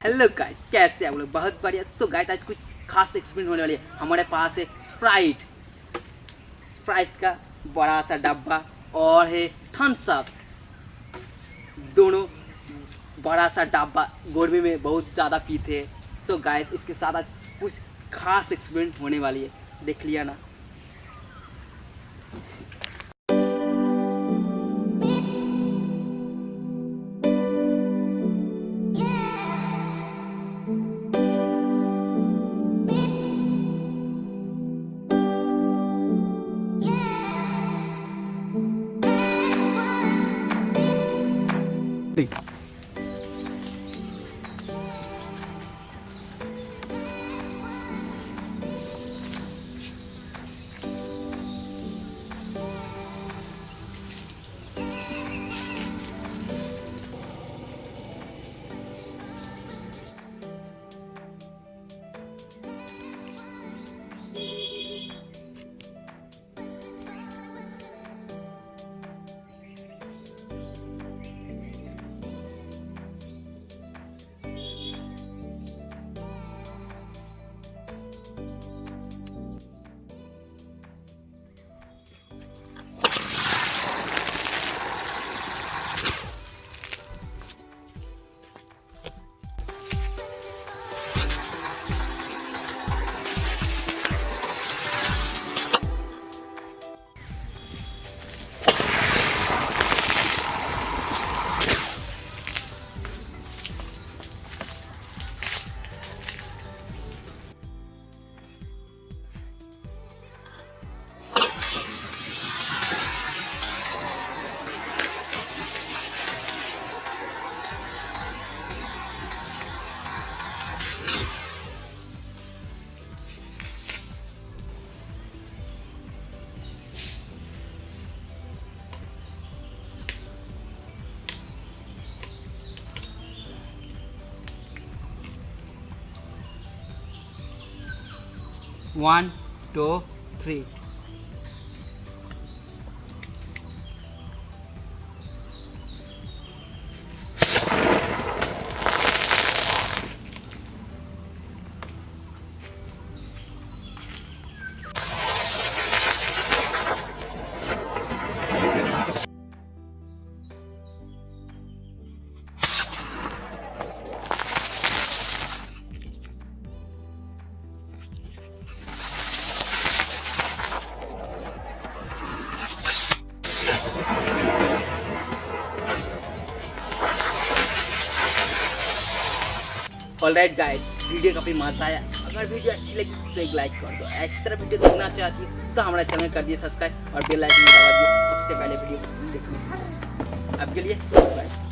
Hello guys, कैसे आप लोग? बहुत बढ़िया। सो गाइस, आज कुछ खास एक्सपेरिमेंट होने वाली है। हमारे पास है स्प्राइट का बड़ा सा डब्बा और है थम्स अप, दोनों बड़ा सा डब्बा। गर्मी में बहुत ज़्यादा पीते हैं। सो गाइस, इसके साथ आज कुछ खास एक्सपेरिमेंट होने वाली है, देख लिया ना। One, two, three. Alright guys, video काफ़ी मजा आया। अगर वीडियो अच्छी लगी तो एक लाइक कर दो। इस तरह वीडियो देखना चाहती हो तो हमारा चैनल कर दिए सब्सक्राइब और बेल आइकन दबा दिए सबसे पहले वीडियो देखने। आपके लिए बाय।